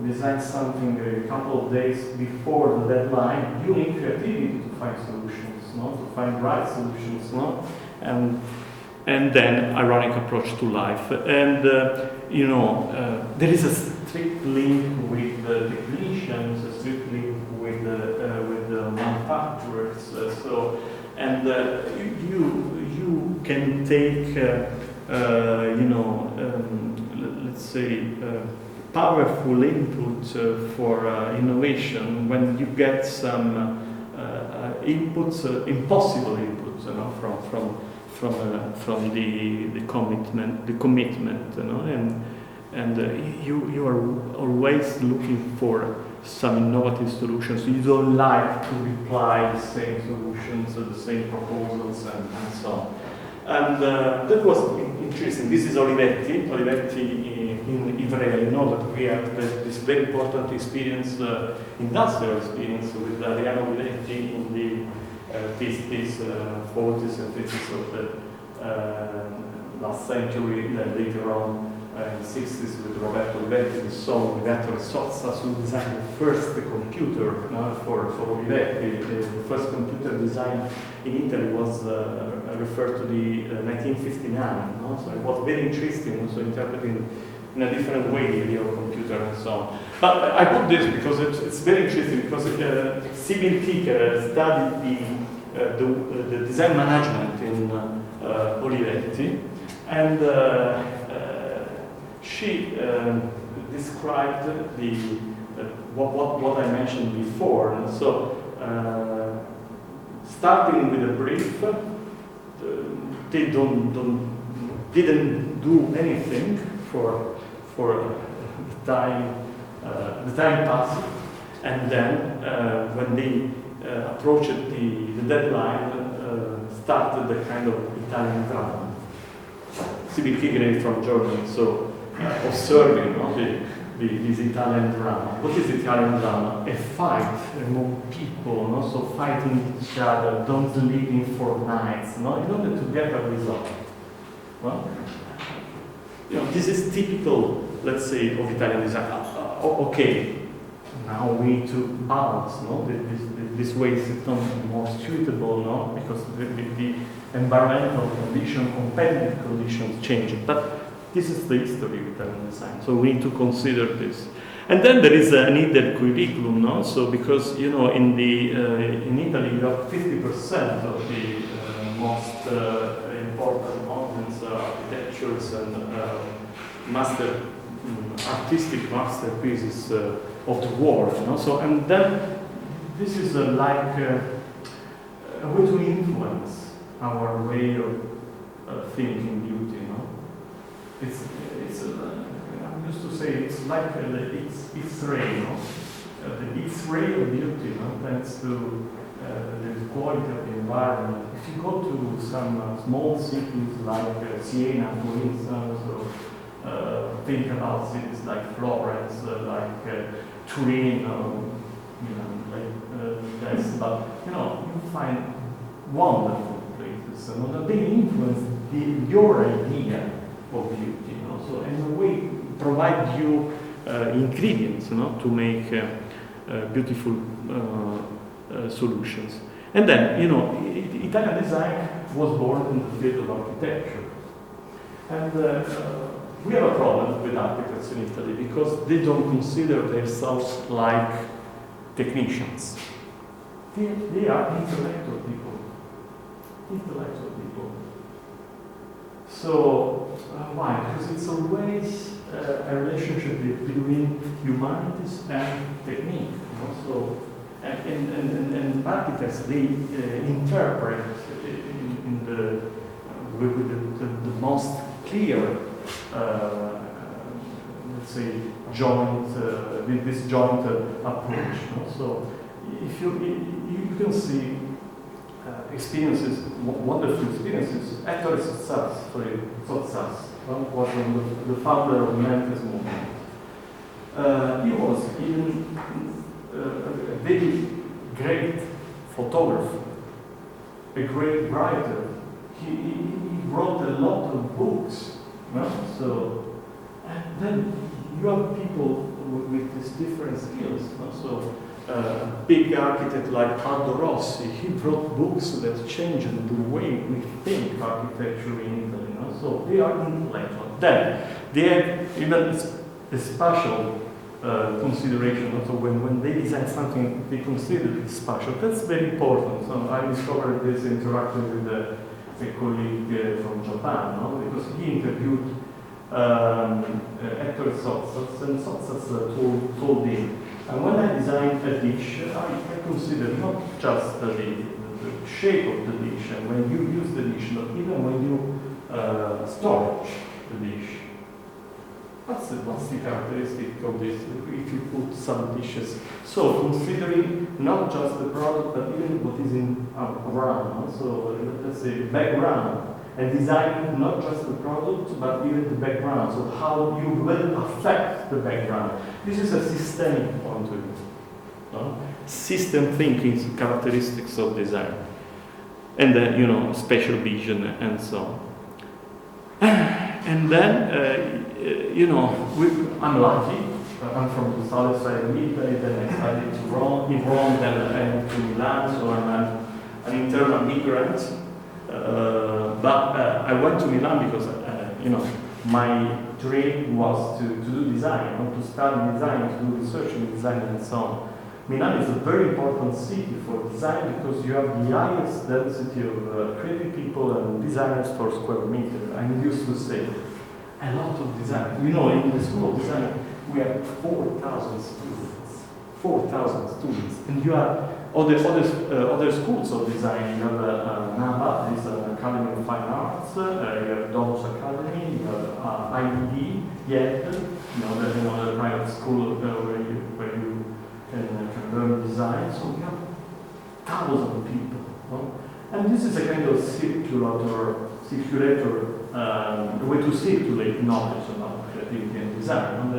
design something a couple of days before the deadline, you need creativity to find solutions, to find right solutions, and then ironic approach to life. And there is a strict link with the technicians, a strict link with the manufacturers. You can take let's say powerful input for innovation when you get some inputs, impossible inputs, from the commitment, and you are always looking for some innovative solutions. You don't like to reply the same solutions, the same proposals, and so on. And that was interesting. This is Olivetti in Ivrea. That we have this very important experience, industrial experience with Adriano Olivetti in the 50s, 40s and 50s of the last century, later on in the 60s with Roberto Olivetti, the son of Ettore Sozzas, who designed the first computer for Olivetti. The first computer design in Italy was referred to the 1959. So it was very interesting, also interpreting in a different way the idea of computer and so on. But I put this because it's very interesting, because Sibyl Kicker studied the design management in Olivetti, And she described what I mentioned before. And so, starting with a brief, they didn't do anything for the time passed, and then when they approached the deadline, started the kind of Italian drama. CBP grade from Germany, so observing this Italian drama. What is Italian drama? A fight among people, so fighting each other, don't sleeping for nights, in order to get a result. Well, this is typical, let's say, of Italian design. Okay, now we need to balance, this way is more suitable, because the environmental condition, competitive conditions change. But this is the history of Italian design, so we need to consider this. And then there is a needed curriculum, so because in Italy you have 50% of the most important monuments, architectures and artistic masterpieces of the world. So, and then this is like a way to influence our way of thinking beauty. I used to say it's like the X-ray. The X-ray of beauty, thanks to the quality of the environment. If you go to some small cities like Siena, for instance, or think about cities like Florence, like Turin, like this, but you find wonderful places, and they influence your idea of beauty. So in a way, provide you ingredients, to make beautiful solutions. And then, Italian design was born in the field of architecture. And we have a problem with architects in Italy because they don't consider themselves like technicians. They are intellectual people. So, why? Because it's always a relationship between humanities and technique. So, and architects, they interpret with the most clear, let's say, this joint approach. So, if you can see experiences, wonderful experiences. Ettore Sottsass was the founder of the Memphis movement. He was even a very great photographer, a great writer. He wrote a lot of books. So, and then you have people with these different skills. So, a big architect like Aldo Rossi, he wrote books that changed the way we think architecture in Italy. So they are intellectual. Then they have even a spatial consideration. So when they design something, they consider it spatial. That's very important. So I discovered this interacting with a colleague from Japan, because he interviewed Ettore Sottsass, and Sottsass told him, and when I design a dish, I consider not just the shape of the dish and when you use the dish, but even when you storage the dish. What's the characteristic of this if you put some dishes? So considering not just the product, but even what is around. So let's say background. And designing not just the product, but even the background. So how you will affect the background. This is a systemic point of view. System thinking characteristics of design. And then, spatial vision and so on. And then, I'm lucky. I'm from the south side of Italy, then I studied in Rome, then I moved to Milan, so I'm an internal migrant. But I went to Milan because, my dream was to do design, to study design, to do research in design and so on. Milan is a very important city for design because you have the highest density of creative people and designers per square meter. I'm used to say a lot of design. You know, in the School of Design, we have 4,000 students. 4,000 students. And you have other schools of design. You have NABA, this is an Academy of Fine Arts. You have Domus Academy. You have IDD, YED, the private school where you can learn design. So we have thousands of people. No? And this is a kind of circulator way to circulate knowledge about creativity and design.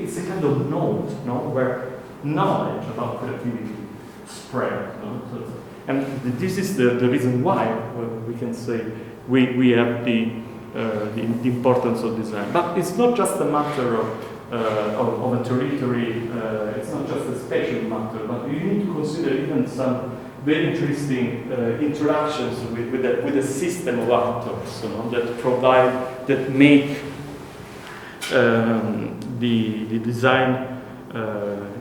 It's a kind of node, where knowledge about creativity spread. And this is the reason why we can say we have the importance of design. But it's not just a matter of a territory, it's not just a special matter, but you need to consider even some very interesting interactions with a system of actors, that provide, that make the design,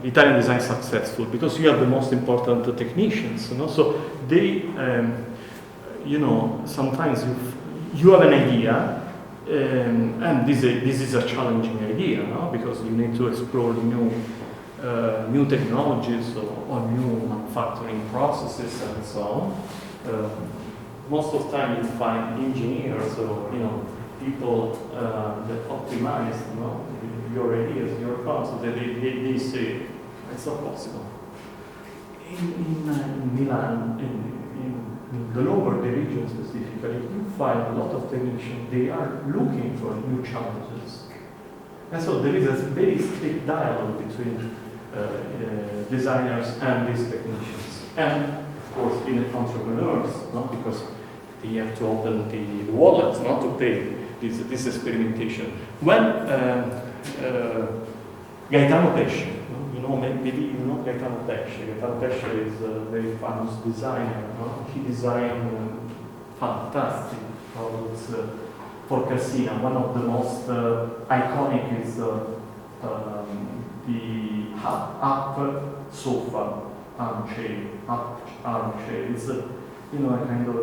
Italian design successful, because you have the most important technicians, so they, sometimes you have an idea, and this is a challenging idea, because you need to explore new technologies or new manufacturing processes and so on. Most of the time you find engineers or people that optimize your ideas, your concepts. They say it's not possible. In Milan, in the Lombardy region specifically, you find a lot of technicians. They are looking for new challenges, and so there is a very strict dialogue between designers and these technicians, and of course in entrepreneurs, because they have to open the wallets, not to pay this experimentation. When Gaetano Pesce, maybe you know Gaetano Pesce. Gaetano Pesce is a very famous designer. He designed fantastic products for Cassina. One of the most iconic is the up sofa armchair. It's a kind of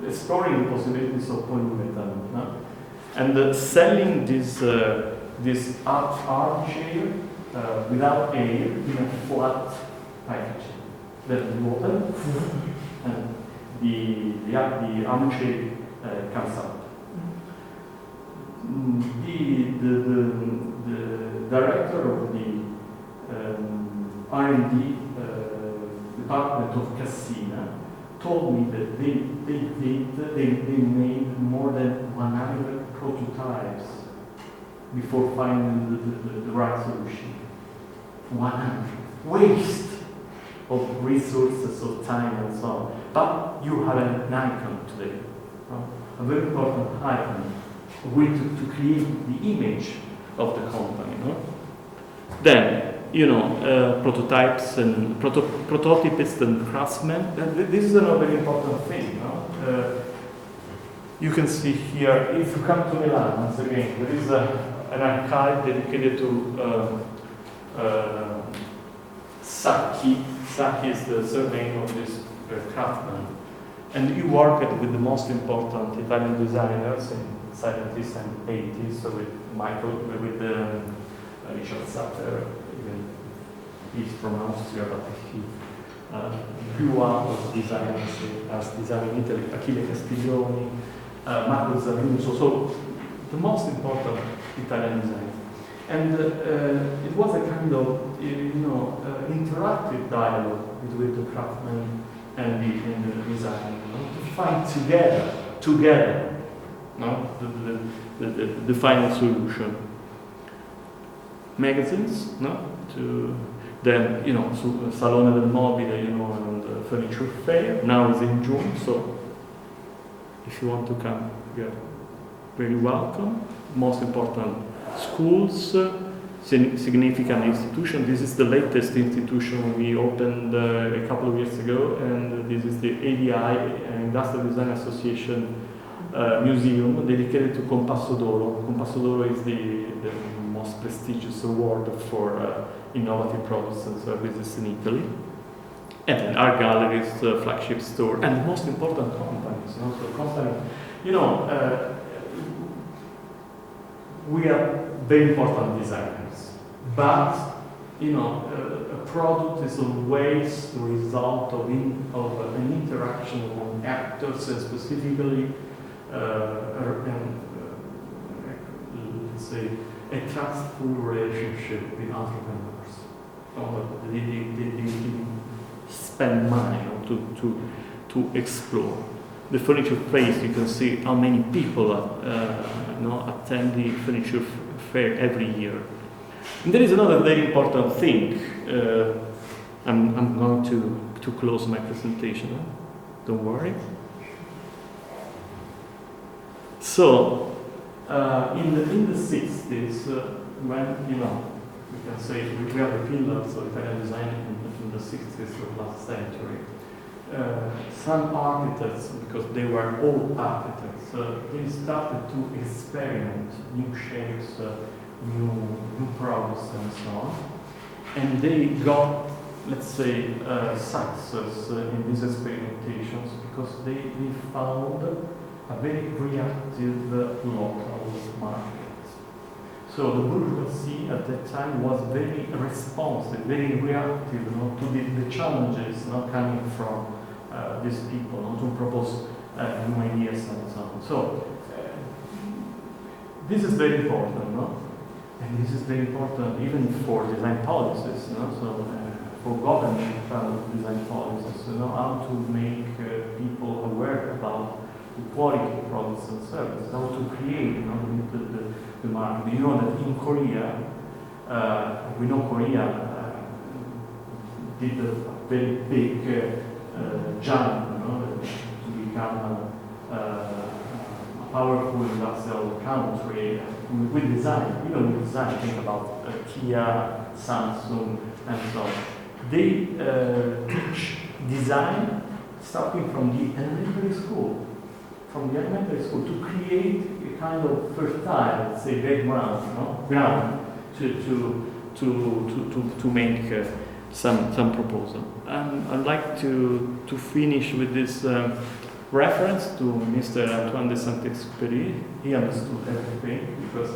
exploring the possibilities of polymetal, and selling this armchair without air in a flat packaging. Then you open, and the armchair comes out. The director of the R&D department of Cassina told me that they made more than 100 prototypes before finding the right solution. 100. Waste of resources, of time and so on. But you have an icon today, a very important icon, a way to create the image of the company. Then, prototypes and prototypists and craftsmen. This is another very important thing. You can see here, if you come to Milan, once again, there is an archive dedicated to Sacchi. Sacchi is the surname of this craftsman. And he worked with the most important Italian designers in 70s and 80s, so with Richard Satter. He's from Austria, but he grew up as design in Italy. Achille Castiglioni, Marco Zanuso, so the most important Italian design. And it was a kind of interactive dialogue between the craftsman and the designer, to find together, the final solution. Magazines, then, Salone del Mobile, and the furniture fair. Now is in June, so if you want to come, you're very welcome. Most important schools, significant institution. This is the latest institution we opened a couple of years ago, and this is the ADI, Industrial Design Association museum dedicated to Compasso d'Oro. Compasso d'Oro is the most prestigious award for innovative products and services in Italy. And then art galleries, flagship store, and the most important companies. So company, we are very important designers, but a product is always the result of an interaction among actors, and specifically, let's say, a trustful relationship with entrepreneurs. They spend money to explore. The furniture place, you can see how many people attend the furniture fair every year. And there is another very important thing. I'm going to close my presentation. Don't worry. So, in the 60s, when we can say we have the pillars of Italian design in the 60s of last century. Some architects, because they were old architects, they started to experiment new shapes, new products, and so on. And they got, let's say, success in these experimentations because they found a very reactive local market. So the bourgeoisie at that time was very responsive, very reactive to the challenges coming from these people, to propose new ideas and so on. So this is very important, and this is very important even for design policies, so for governmental design policies, how to make people aware about the quality of products and services, how to create the market. You know that in Korea, we know Korea did a very big jump to become a powerful industrial country with design. Even with design, think about Kia, Samsung, and so on. They teach design starting from the elementary school. To create a kind of fertile, let's say, background, ground to make some proposal. And I'd like to finish with this reference to Mr. Antoine de Saint-Exupéry. He understood everything because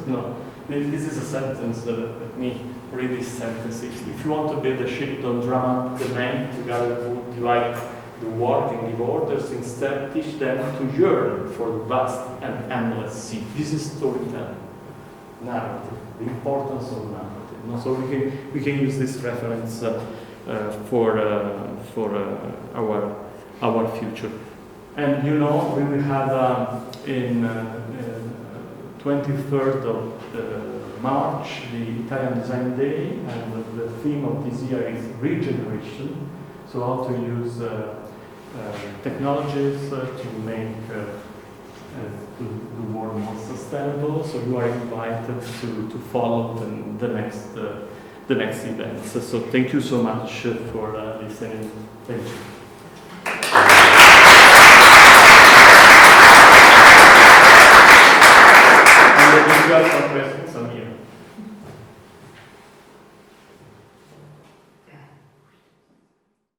this is a sentence that let me read this sentence. If you want to build a ship, don't drum up the men together to divide the work and give orders, instead teach them to yearn for the vast and endless sea. This is storytelling, narrative, the importance of narrative. So we can use this reference for our future. And we will have in 23rd of March the Italian Design Day, and the theme of this year is regeneration. So how to use technologies to make the world more sustainable. So you are invited to follow the next events. So thank you so much for listening. Thank you.